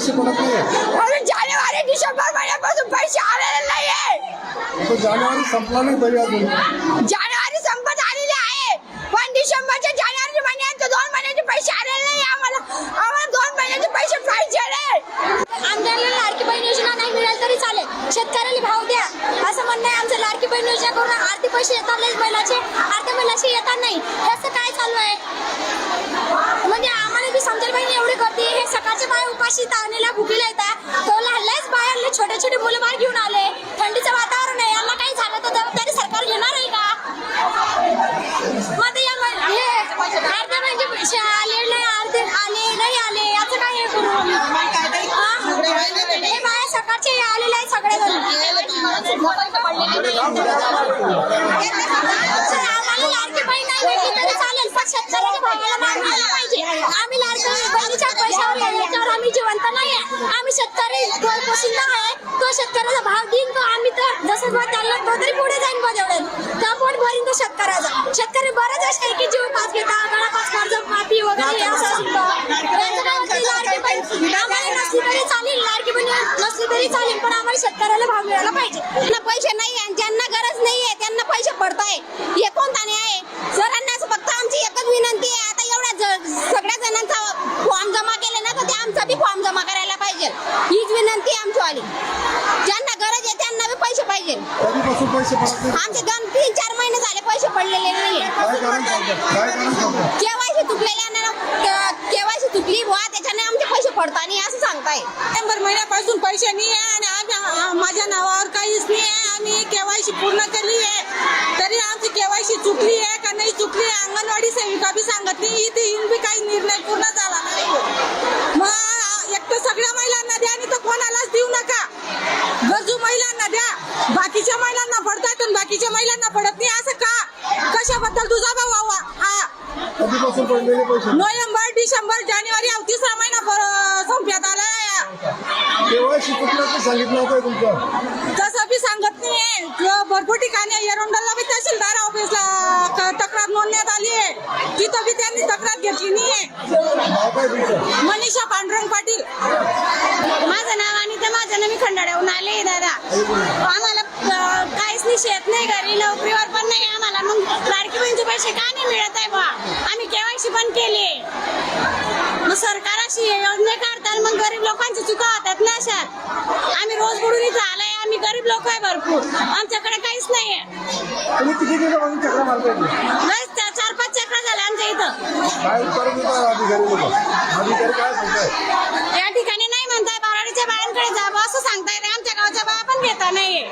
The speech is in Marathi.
पैसे पडत नाही? अरे जानेवारी डिसेंबर महिन्यापासून पैसे आलेले नाहीये. जानेवारी संपला नाही तरी अजून जानेवारी संपत आलेले आहे, पण डिसेंबरच्या जानेवारी महिन्यात 2 महिन्याचे पैसे आलेले नाही. आम्हाला 2 महिन्याचे पैसे पाहिजे. आमच्याला लाडकी बहीण योजना नाही मिळाली तरी चालेल, शेतकऱ्याला भाव द्या असं म्हणणं आहे आमचं. लाडकी बहीण योजना करून आर्थिक पैसे येतात नाही महिलाचे, अर्ध्या महिलाचे येतात नाही. असं काय चालू आहे? म्हणजे आम्हाला बी समजेल बहीण एवढी करते. हे सकाळचे बाय उपाशी ताणीला भुकीला येतात, तो लहानच बाहेरले छोटे छोटे मुलं बाहेर घेऊन आले. थंडीचं वातावरण आहे, यांना काही झालं तर जबाबदारी सरकार घेणार आहे का? मग अर्ध्या म्हणजे पैसे आले नाही, अर्धे आले नाही आले, याचं काय हे करू? हे बाया सकाळचे आलेले आहे सगळेजण. आम्हाला लाडकी बहीण नाही भेटली तरी चालेल, पण शेतकऱ्याच्या भावाला मान मिळाला पाहिजे. आम्ही लाडकी बहिणीच्या पैशावर याच्यावर आम्ही जिवंत नाही आहे. आम्ही शेतकरी पोषिंदा आहे, तो शेतकऱ्याचा भाव देईन तो आम्ही तर जसं त्यांना तो तरी पुढे जाईन बजेवडेल त्या पोट भरीन तो शेतकऱ्याचा. शेतकरी बरंच असते की जीव पाच घेता गळापास कर्ज माफी वगैरे असं असतं. लाडकी बहीण आम्हाला नसली तरी चालेल, लाडकी बहीण नसली तरी चालेल, पण आम्हाला शेतकऱ्याला भाव मिळाला पाहिजे. त्यांना पैसे नाही आणि ज्यांना गरज नाहीये त्यांना पैसे पडताय, हे कोणता नाही आहे? सरांना फक्त आमची एकच विनंती आहे, आता एवढ्या सगळ्या जणांचा फॉर्म जमा केले ना तर ते आमचा बी फॉर्म जमा करायला पाहिजे. हीच विनंती आहे आमचीवाली. ज्यांना गरज आहे त्यांना बी पैसे पाहिजे. कधीपासून पैसे पडत नाही? आमचे 3-4 महिने झाले पैसे पडलेले नाहीये. केवायसी केवायसी तुटली बुवा, त्याच्याने आमचे पैसे पडतात नाही असं सांगताय. डिसेंबर महिन्यापासून पैसे नाही आहे आणि माझ्या नावावर काहीच नाही आहे. आम्ही केवायसी पूर्ण केली आहे तरी आमची केवायसी चुकली आहे का नाही चुकली आहे अंगणवाडी सेविका बी सांगत नाही. इथे येऊन बी काही निर्णय पूर्ण झाला नाही. मग एक तर सगळ्या महिलांना द्या आणि तर कोणालाच देऊ नका. गरजू महिलांना द्या. बाकीच्या महिलांना पडतात आणि बाकीच्या महिलांना पडत नाही असं का? कशाबद्दल तुझा भाऊ व्हावा? कधीपासून पडलेले पैसे? नोव्हेंबर डिसेंबर जानेवारी 3रा महिना संपण्यात आला. केवायसी कुठलं सांगितलं होतं तुमचं? तसं बी सांगत नाही. भरपूर ठिकाणी एरंडोलला बी तहसीलदार ऑफिसला तक्रार नोंदण्यात आली आहे, तिथं बी त्यांनी तक्रार घेतली नाहीये. मनीषा पांडुरंग पाटील माझं नाव आणि तर माझं नाव मी खंडाळ्याहून आले दादा. आम्हाला काहीच नाही, शेत नाही, घरी नोकरीवर पण नाही आम्हाला. मग लाडकी बहिणीचे पैसे का नाही मिळत आहे बा? आम्ही केवायसी पण केली. मग सरकार अशी योजना काढतात, मग गरीब लोकांची चुका होतात ना अशात. आम्ही रोज बुडून इथं आलोय, आम्ही गरीब लोक आहे भरपूर, आमच्याकडे काहीच नाहीये. तुम्ही किती दिवसापासून चक्र मारताय? बस 4-5 चक्र झाले आमच्या इथं. काय उत्तर देतात अधिकारी काय सांगताय? या ठिकाणी नाही म्हणताय, बाराडीच्या बायांकडे जावं असं सांगताय. आमच्या गावच्या बाया पण घेता नाहीये.